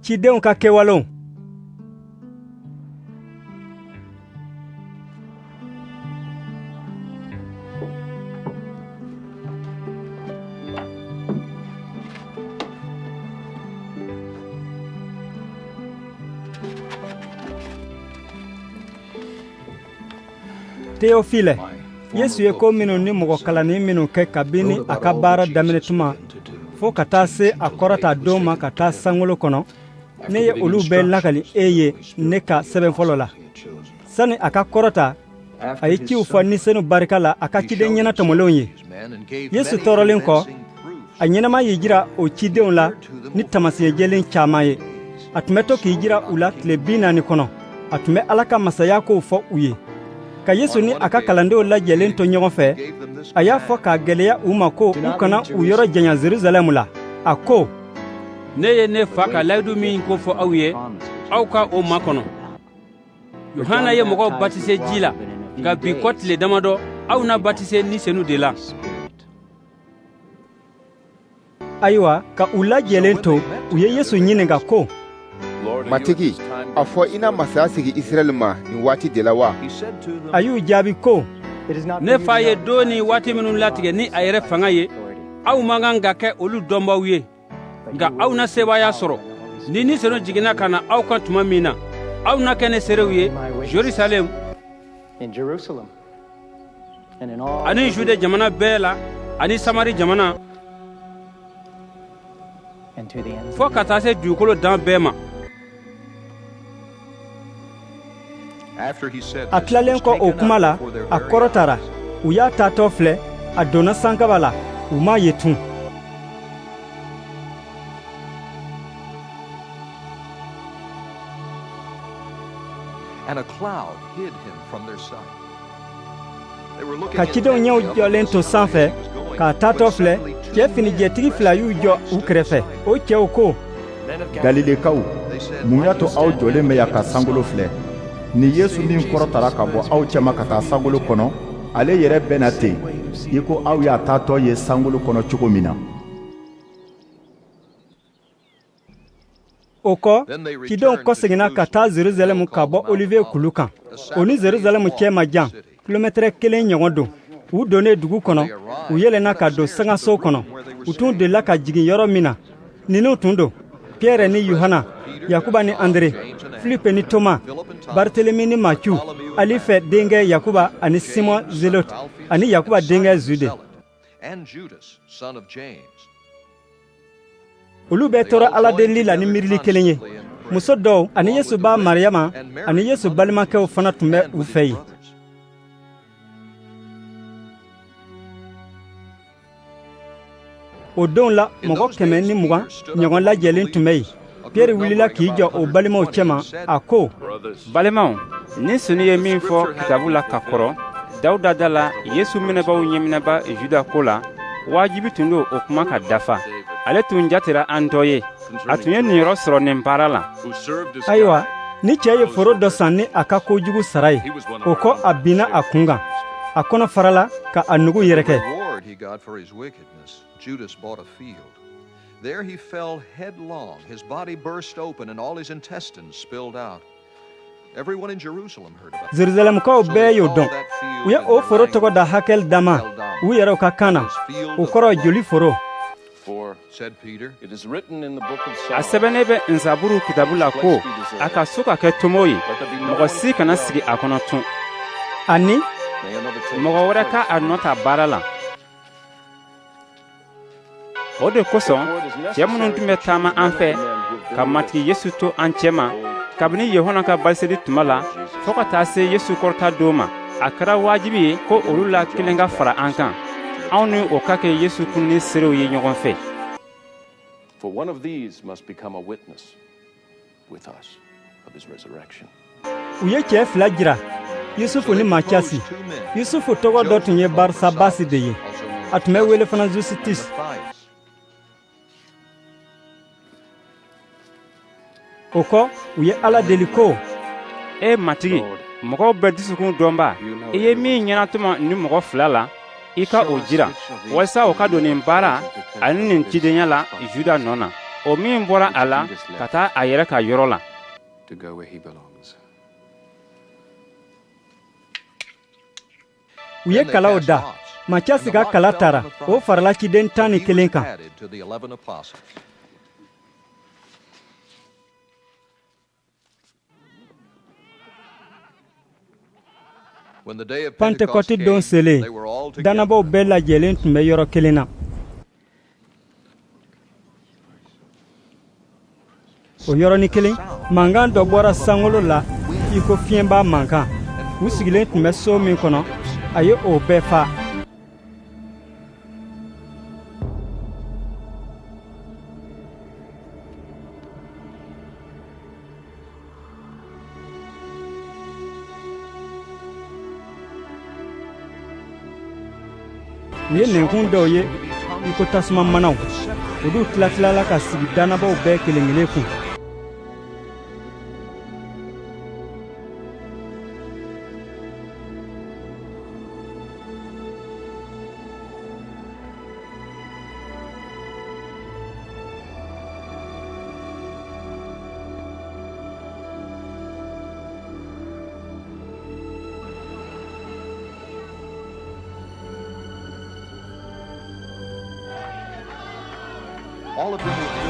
cidenw ka kɛwalew. Théophile, Yesu ye ko minnu ni mɔgɔ kalani minnu kɛ kabini a ka baara daminɛ tuma fo ka taa se a kɔrɔta don ma ka taa sankolo kɔnɔ, ne ye olu bɛɛ lakali e ye ne ka sɛbɛn fɔlɔ la. Sani a ka kɔrɔta, a ye ciw fɔ nisɛnu barika la a ka ciden ɲɛna tɔmɔlenw ye. Yesu tɔɔrɔlen kɔ, a ɲɛnama y'i jira o cidenw la ni tamasiyɛ jɛlen caaman ye. A tun bɛ to k'i jira u la tile 40 kɔnɔ. A tun bɛ Ala ka masaya kow fɔ u ye. Ka Yesu ni a ka kalandenw lajɛlen to ɲɔgɔn fɛ, a y'a fɔ k'a gwɛlɛya u ma ko u kana u yɔrɔ janya Jerusalem la. A ko, ne ye ne fa ka layidu min ko fɔ aw ye, aw ka o makɔnɔ. Yohana ye mɔgɔw batise ji la, nka bi kɔ tile damadɔ aw na batise ni senu de la. Ayiwa, ka u lajɛlen to, u ye Yesu ɲininka ko, Matigi, a fɔ ina masaya sigi Israɛl ma nin waati de la wa? A y'u jaabi ko, ne fa ye don ni waati minnu latigɛ ni a yɛrɛ fanga ye, aw man kan ka kɛ olu dɔnbaw ye, nka aw na sebaya sɔrɔ. Ni ni senu jiginna ka na aw kan tuma min na, aw na kɛ ne serew ye Jerusalem ani Jude jamana bɛɛ la ani Samari jamana fɔ ka taa se dugukolo dan bɛɛ ma. a tilalen kɔ o kuma la, a kɔrɔtara. U y'a taatɔ filɛ, a donna sankaba la, u m'a ye tun. Ka cidenw ɲɛw jɔlen to sanfɛ, k'a taatɔ filɛ, cɛ finijɛtigi 2 y'u jɔ u kɛrɛfɛ. O cɛw ko, Galilekaw, mun y'a to aw jɔlen bɛ yan ka sankolo filɛ? Ni Yesu min kɔrɔtara ka bɔ aw cɛma ka taa sankolo kɔnɔ, ale yɛrɛ bɛna ten, i ko aw y'a taatɔ ye sankolo kɔnɔ cogo min na. O kɔ, cidenw kɔseginna ka taa Jerusalem ka bɔ Olivier kulu kan. O ni Jerusalem cɛ ma jan, kilomɛtɛrɛ 1 ɲɔgɔn don. U donnen dugu kɔnɔ, u yɛlɛnna ka don sangaso kɔnɔ. U tun delila ka jigin yɔrɔ min na. Ninnu tun don Pierre ni Yohana, Yakuba ni Andre, Philippe ni Thomas, Barthélemy ni Matthieu, Alife denkɛ Yakuba ani Simon Zelote, ani Yakuba denkɛ Jude. Olu bɛɛ tora Ala deli la ni miirili kelen ye. Muso dɔw ani Yesu ba Mariyama ani Yesu balimakɛw fana tun bɛ u fɛ yen. O don la, mɔgɔ 120 ɲɔgɔn lajɛlen tun bɛ yen. Pierre wulila k'i jɔ o balimaw cɛma, a ko, Balimaw, ni sunu ye min fɔ kitabu la ka kɔrɔ, Dawuda da la Yesu minɛbaw ɲɛminɛba Juda ko la, wajibi tun do o kuma ka dafa. Ale tun jatera an dɔ ye, a tun ye ninyɔrɔ sɔrɔ nin baara la. Ayiwa, ni cɛ ye foro dɔ san ni a ka kojugu sara ye, o kɔ a binna a kun kan. A kɔnɔ farala ka a nugu yɛrɛkɛ. Judas bought a field. There he fell headlong. His body burst open and all his intestines spilled out. Everyone in Jerusalem heard about it. Jerusalemkaw bɛɛ y'o dɔn. U ye o foro tɔgɔ da Hakel Dama. U yɛrɛw ka kan na. O kɔrɔ joli foro. Said Peter, A sɛbɛnnen bɛ Nzaburu kitabu la ko a ka so ka kɛ tomo ye, mɔgɔ si kana sigi a kɔnɔ tun. Ani mɔgɔ wɛrɛ ka a nɔ ta baara la. O de kosɔn, cɛ minnu tun bɛ taama an fɛ ka matigi Yesu to an cɛ ma, kabini Yohana ka baliseli tuma la, fɔ ka taa se Yesu kɔrɔta don ma, a kɛra wajibi ye ko olu la kelen ka fara an kan. Anw ni o ka kɛ Yesu kun ni serew ye ɲɔgɔn fɛ. For one of these must become a witness with us of his resurrection. U ye cɛ 2 jira, Yusufu ni Matiasi. Yusufu tɔgɔ dɔ tun ye Barsabasi de ye. A tun bɛ wele fana Justus. O kɔ, u ye Ala deli ko, Matigi, mɔgɔw bɛ dusukun dɔnba, I ye min ɲɛnatuma ni mɔgɔ 2 la, I ka o jira, walasa o ka don nin baara ani nin cidenya la Juda nɔ na. o min bɔra a la ka taa a yɛrɛ ka yɔrɔ la. To go where he belongs. u ye kalaw da Matiasi ka kala tara o farala ciden 11 kan. Pentekɔti don selen danabaw bɛɛ lajɛlen tun bɛ yɔrɔ kelen na. o yɔrɔnin kelen mankan dɔ bɔra sankolo la i ko fiɲɛba mankan. u sigilen tun bɛ so min kɔnɔ a ye o bɛɛ fa. u ye nɛnkun dɔw ye i ko tasuma manaw. olu tilatilala ka sigi danabaw bɛɛ kelen kelen kun.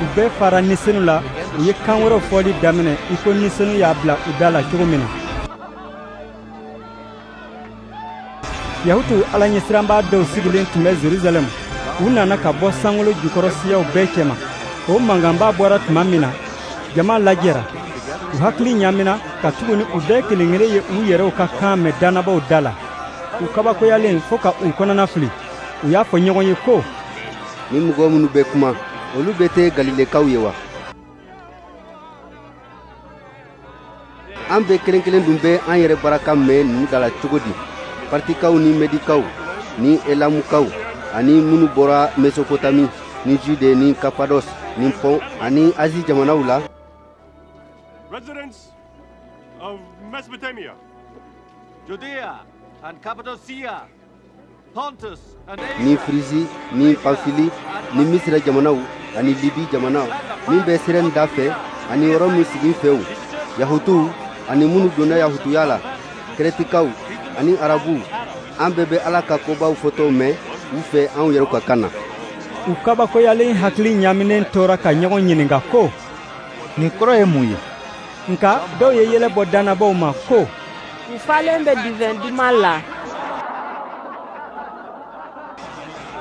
u bɛɛ fara nisenu la u ye kan wɛrɛw fɔli daminɛ i ko nisenu y'a bila u da la cogo min na. yahutu alaɲɛsiranba dɔw sigilen tun bɛ Jerusalem. u nana ka bɔ sankolo jukɔrɔ siyaw bɛɛ cɛma. o mankanba bɔra tuma min na jama lajɛra. u hakili ɲamina ka tuguni u bɛɛ kelen kelen ye u yɛrɛw ka kan mɛn danabaw da la. u kabakoyalen fo ka u kɔnɔna fili. u y'a fɔ ɲɔgɔn ye ko ni mɔgɔ minnu bɛ kuma olu bɛ tɛ galilekaw ye wa? an bɛɛ kelen kelen dun bɛ an yɛrɛ baraka mɛn ninnu da la cogo di? partikaw ni medikaw ni elamukaw ani minnu bɔra mesopotami ni jude ni kapados ni pɔn ani azi jamanaw la. Residents of Mesopotamia, Judea and Cappadocia, Pontus and Asia, ni Frisi ni Pamfili ni Misra jamanaw ani Libi jamanaw min bɛ siren da fɛ ani yɔrɔ min sigin fɛw, yahutu ani minnu donna yahutuya la, kɛrɛtikaw ani arabu, an bɛɛ bɛ ala ka kobaw fɔtɔw mɛn u fɛ anw yɛrɛw ka kan na. u kabakoyalen hakili ɲaminen tora ka ɲɔgɔn ɲininka ko nin kɔrɔ ye mun ye? nka dɔw ye yɛlɛ bɔ danabaw ma ko u falen bɛ divin duman la.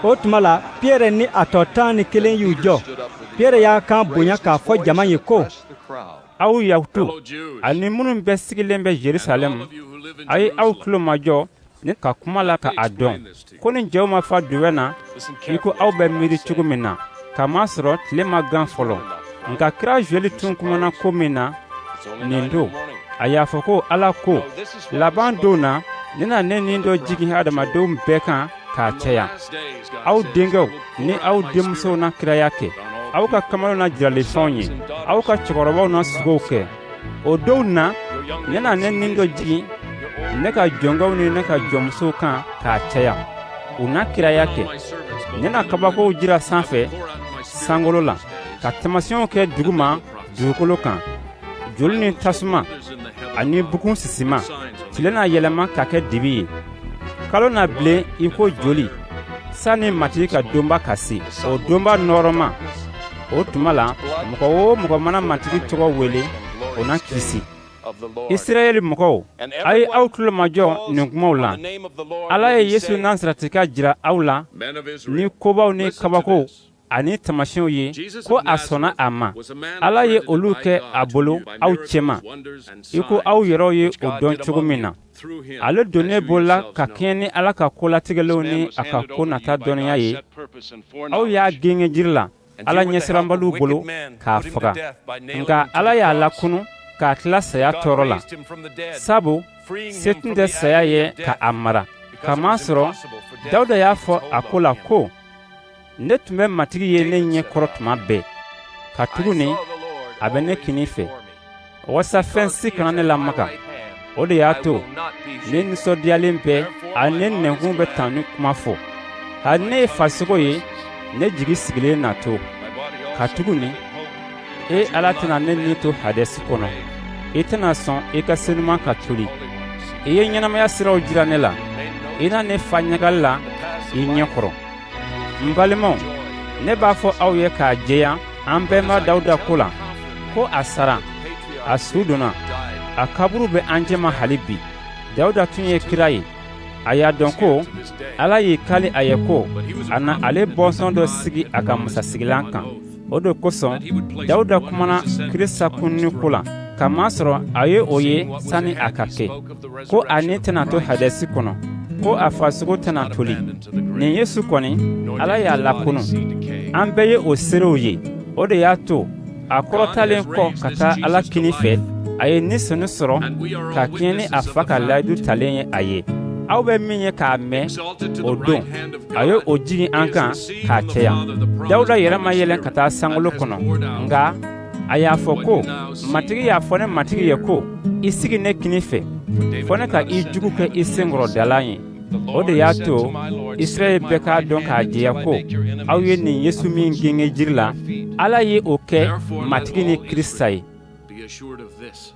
o tuma la Piyɛrɛ ni a tɔ 11 y'u jɔ. Piyɛrɛ y'a kan bonya k'a fɔ jama ye ko aw yahutu ani minnu bɛɛ sigilen bɛ Jerusalem, a ye aw tulo majɔ ni ka kuma la ka a dɔn ko ni jɛw ma fa duwɛ na i ko aw bɛ miiri cogo min na. kamasɔrɔ tile ma gan fɔlɔ, nka kira Joɛli tun kumana ko min na nin don. a y'a fɔ ko ala ko laban don na ne na ne nin dɔ jigin adamadenw bɛɛ kan k'a cɛya. aw denkɛw ni aw denmusow na kiraya kɛ, aw ka kamalenw na jiralifɛnw ye, aw ka cɛkɔrɔbaw na sugow kɛ. o donw na ne na ne nin dɔ jigin ne ka jɔnkaw ni ne ka jɔnmusow kan k'a cɛya. u na kiraya kɛ, ne na kabakow jira sanfɛ sankolo la, ka taamasiyɛnw kɛ duguma dugukolo kan, joli ni tasuma ani bugun sisima. tile na yɛlɛma ka kɛ dibi ye, kalo na bilen i ko joli, sani matigi ka donba ka se. o donba nɔrɔma, o tuma la mɔgɔ o mɔgɔ mana matigi tɔgɔ wele o na kirisi. Israɛli mɔgɔw, a ye aw tulo majɔ nin kumaw la. ala ye Yesu Nazaretika jira aw la ni kobaw ni kabakow ani taamasiyɛnw ye ko a sɔnna a ma. ala ye olu kɛ a bolo aw cɛma i ko aw yɛrɛw ye o dɔn cogo min na. ale donnen bolola ka kɛɲɛ ni ala ka kolatigɛlenw ni a ka ko nata dɔnniya ye. aw y'a gɛngɛ jiri la ala ɲɛsiranbaliw bolo k'a faga, nka ala y'a lakunu k'a tila saya tɔɔrɔ la. sabu se tun tɛ saya ye ka a mara. kamasɔrɔ dawuda y'a fɔ a ko la ko ne tun bɛ matigi ye ne ɲɛ kɔrɔ tuma bɛɛ, ka tuguni a bɛ ne kini fɛ, walasa fɛn si kana ne lamaga. o de y'a to ne nisɔndiyalen bɛ ani ne nɛnkun bɛ tan ni kuma fɔ. hali ne ye farisogo ye ne jigi sigilen na to, ka tuguni e ala tɛna ne ni to hadɛsi kɔnɔ i tɛna sɔn i ka senuman ka toli i ye ɲɛnamaya siraw jira ne la i na ne fa ɲagali la i ɲɛ kɔrɔ n balimaw ne b'a fɔ aw ye k'a jɛya an bɛnba dawuda ko la ko a sara a su donna a kaburu bɛ an jɛma hali bi dawuda tun ye kira ye a y'a dɔn ko ala y'i kali a ye ko a na ale bɔnsɔn dɔ sigi a ka masasigilan kan o de kosɔn dawuda kumana kirisa kunni ko la kamasɔrɔ a ye o ye sani a ka kɛ ko a ni tɛna to hadɛsi kɔnɔ ko a farisogo tɛna toli nin yesu kɔni ala y'a lakunu an bɛɛ ye o serew ye o de y'a to a kɔrɔtalen kɔ ka taa ala kini fɛ a ye nisɔni sɔrɔ ka kɛɲɛ ni a fa ka layidu talen ye a ye aw bɛ min ye k'a mɛn o don a ye o jigin an kan k'a cɛya dawuda yɛrɛ ma yɛlɛn ka taa sankolo kɔnɔ nga a y'a fɔ ko matigi y'a fɔ ne matigi ye ko i sigi ne kini fɛ fɔ ne ka i jugu kɛ i senkɔrɔdalan ye o de y'a to israɛl bɛɛ k'a dɔn k'a jɛya ko aw ye nin yesu min genge jiri la ala ye o kɛ matigi ni kirista ye Be assured of this.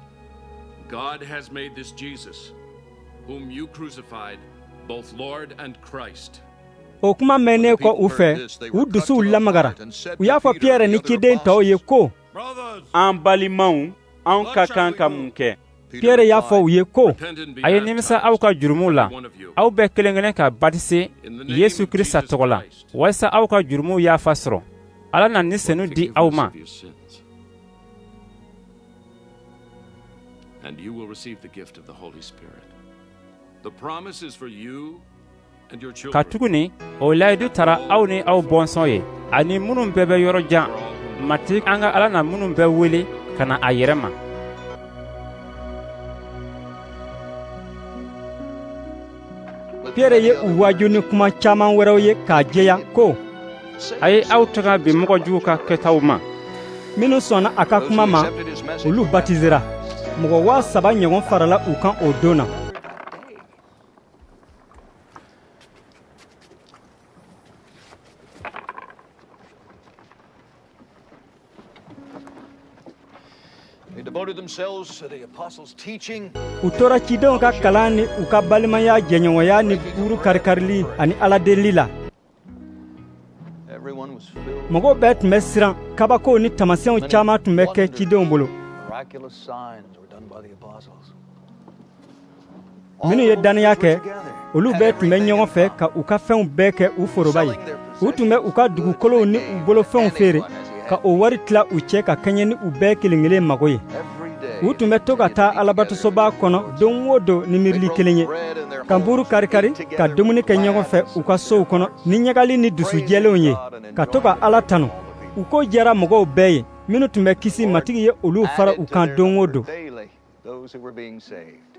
God has made this Jesus, whom you crucified, both Lord and Christ. o kuma mɛnnen kɔ u fɛ u dusuw lamagara u y'a fɔ piyɛrɛ ni ciden tɔw ye ko an balimaw an ka kan ka mun kɛ piyɛrɛ y'a fɔ u ye ko a ye nimisa aw ka jurumuw la aw bɛɛ kelen kelen ka batise yesu kirista tɔgɔ la walisa aw ka jurumuw yaafa sɔrɔ ala na ni senu di aw ma And you will receive the gift of the Holy Spirit. The promise is for you and your children. ka tuguni o layidu tara aw ni aw bɔnsɔn ye ani minnu bɛɛ bɛ yɔrɔ jan matigi an ka ala na minnu bɛɛ wele ka na a yɛrɛ ma piyɛrɛ ye u waaju ni kuma caaman wɛrɛw ye k'a jɛya ko a ye aw taga bi mɔgɔ jugu ka kɛtaw ma minnu sɔnna a ka kuma ma olu batisera mɔgɔ 3,000 ɲɔgɔn farala u kan o don na They devoted themselves to the apostles' teaching. u tora cidenw ka kalan ni u ka balimaya jɛɲɔgɔnya ni buru karikarili ani aladelili la Everyone was filled mɔgɔw bɛɛ tun bɛ siran kabakow ni taamasiyɛnw caaman tun bɛ kɛ cidenw bolo miraculous signs were done by the apostles. minnu ye dannaya kɛ olu bɛɛ tun bɛ ɲɔgɔn fɛ ka u ka fɛnw bɛɛ kɛ u foroba ye u tun bɛ u ka dugukolow ni u bolofɛnw feere ka o wari tila u cɛ ka kɛɲɛ ni u bɛɛ kelen kelen mago ye u tun bɛ to ka taa alabatosoba kɔnɔ don o don ni miirili kelen ye ka buru karikari ka dumuni kɛ ɲɔgɔn fɛ u ka sow kɔnɔ ni ɲagali ni dusujɛlenw ye ka to ka ala tanu u ko jɛra mɔgɔw bɛɛ ye minnu tun bɛ kisi matigi ye olu fara u kan don o don Daily, those who were being saved.